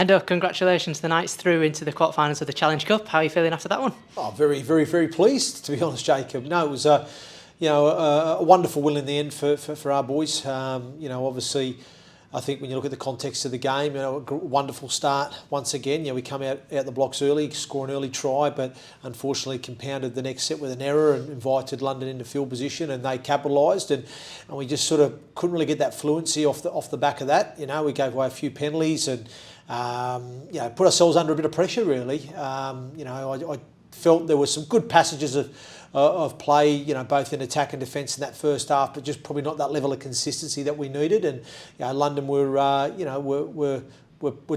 And congratulations, the Knights through into the quarterfinals of the Challenge Cup. How are you feeling after that one? Oh, very, very, very pleased, to be honest, Jacob. No, it was a wonderful win in the end for our boys. Obviously, I think when you look at the context of the game, a wonderful start once again. We come out the blocks early, score an early try, but unfortunately compounded the next set with an error and invited London into field position, and they capitalised, and we just sort of couldn't really get that fluency off the back of that. We gave away a few penalties and put ourselves under a bit of pressure really. I felt there were some good passages of play, both in attack and defence in that first half, but just probably not that level of consistency that we needed. And London were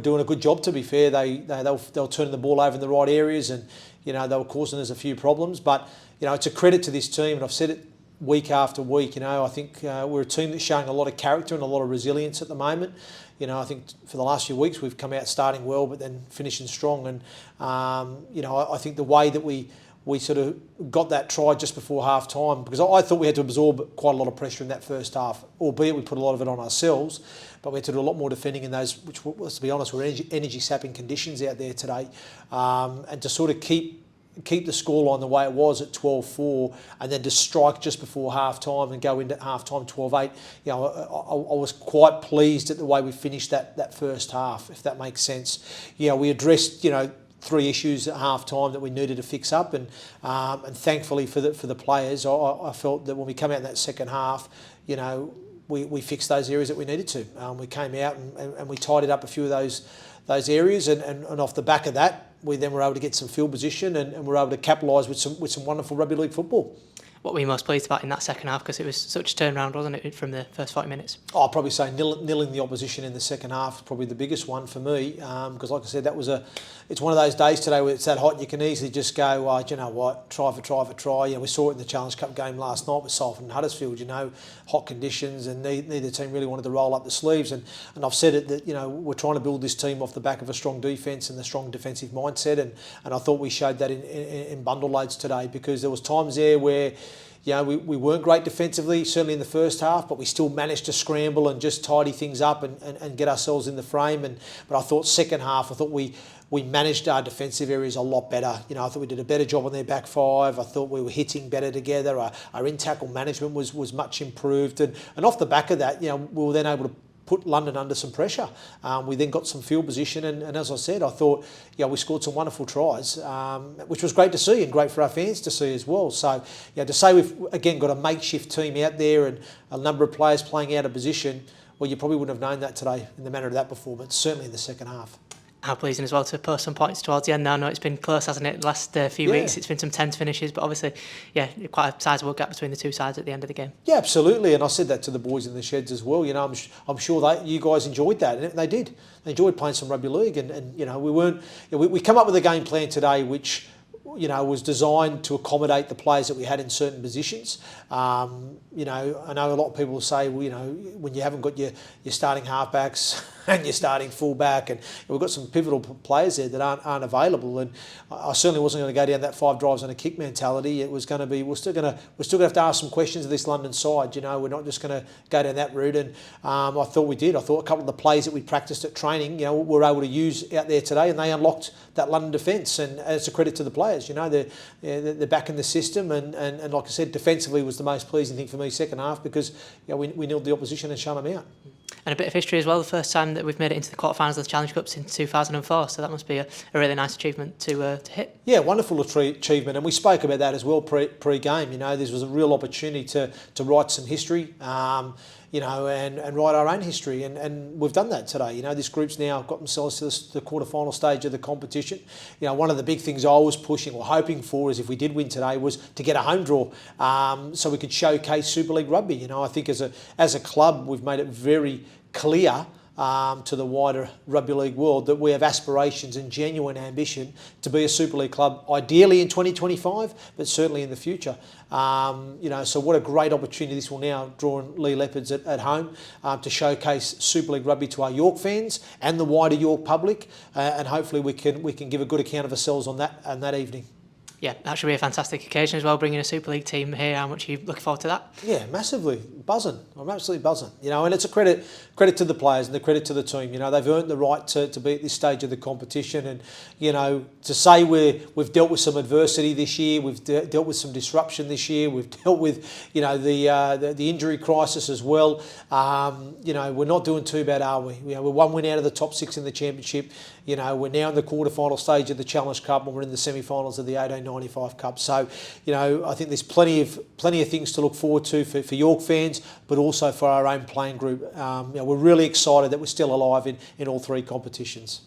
doing a good job. To be fair, they were turning the ball over in the right areas, and they were causing us a few problems. But it's a credit to this team, and I've said it week after week. I think we're a team that's showing a lot of character and a lot of resilience at the moment. I think for the last few weeks we've come out starting well, but then finishing strong. And I think the way that we sort of got that try just before half time, because I thought we had to absorb quite a lot of pressure in that first half, albeit we put a lot of it on ourselves, but we had to do a lot more defending in those, which, let's be honest, were energy sapping conditions out there today. And to sort of keep the scoreline the way it was at 12-4, and then to strike just before half time and go into half time 12-8, I was quite pleased at the way we finished that first half, if that makes sense. We addressed 3 issues at half time that we needed to fix up, and thankfully for the players, I felt that when we come out in that second half, we fixed those areas that we needed to. We came out and we tidied up a few of those areas, and off the back of that, we then were able to get some field position and were able to capitalise with some wonderful rugby league football. What were you most pleased about in that second half? Because it was such a turnaround, wasn't it, from the first 40 minutes? I'd probably say nilling the opposition in the second half is probably the biggest one for me. Because like I said, it's one of those days today where it's that hot, you can easily just go, you know what, try for try. We saw it in the Challenge Cup game last night with Salford and Huddersfield, hot conditions, and neither team really wanted to roll up the sleeves. And I've said it that, we're trying to build this team off the back of a strong defence and a strong defensive mindset. And I thought we showed that in bundle loads today, because there was times there where we weren't great defensively, certainly in the first half, but we still managed to scramble and just tidy things up and get ourselves in the frame. But I thought second half, we managed our defensive areas a lot better. I thought we did a better job on their back five. I thought we were hitting better together. Our in-tackle management was much improved. And off the back of that, we were then able to put London under some pressure. We then got some field position, and as I said, I thought we scored some wonderful tries, which was great to see and great for our fans to see as well. So to say we've again got a makeshift team out there and a number of players playing out of position, well, you probably wouldn't have known that today in the manner of that performance, certainly in the second half. How pleasing as well to post some points towards the end now. I know it's been close, hasn't it, the last few weeks? It's been some tense finishes, but obviously, quite a sizable gap between the two sides at the end of the game. Yeah, absolutely, and I said that to the boys in the sheds as well. I'm sure you guys enjoyed that, and they did. They enjoyed playing some rugby league, and we come up with a game plan today which was designed to accommodate the players that we had in certain positions. I know a lot of people say, when you haven't got your starting halfbacks and your starting fullback, and we've got some pivotal players there that aren't available. And I certainly wasn't going to go down that 5 drives and a kick mentality. It was going to be we're still going to have to ask some questions of this London side. We're not just going to go down that route. And I thought we did. I thought a couple of the plays that we practiced at training, we were able to use out there today, and they unlocked that London defence. And it's a credit to the players. They're back in the system, and like I said, defensively was the most pleasing thing for me second half, because we nilled the opposition and shut them out. And a bit of history as well, the first time that we've made it into the quarterfinals of the Challenge Cup since 2004, so that must be a really nice achievement to hit. Yeah, wonderful achievement, and we spoke about that as well pre-game. This was a real opportunity to write some history, and write our own history, and we've done that today. This group's now got themselves to the quarterfinal stage of the competition. One of the big things I was pushing or hoping for is, if we did win today, was to get a home draw, so we could showcase Super League rugby. I think as a club, we've made it very clear to the wider rugby league world that we have aspirations and genuine ambition to be a Super League club, ideally in 2025, but certainly in the future. So what a great opportunity this will now draw in Lee Leopards at home, to showcase Super League rugby to our York fans and the wider York public, and hopefully we can give a good account of ourselves on that evening. Yeah, that should be a fantastic occasion as well, bringing a Super League team here. How much are you looking forward to that? Yeah, massively. Buzzing. I'm absolutely buzzing. You know, and it's a credit to the players and the credit to the team. You know, they've earned the right to be at this stage of the competition. And, you know, to say we've dealt with some adversity this year, we've dealt with some disruption this year, we've dealt with, you know, the injury crisis as well. You know, we're not doing too bad, are we? You know, we're one win out of the top 6 in the championship. You know, we're now in the quarterfinal stage of the Challenge Cup and we're in the semi-finals of the 1895 Cup. So, you know, I think there's plenty of things to look forward to for York fans, but also for our own playing group. You know, we're really excited that we're still alive in all 3 competitions.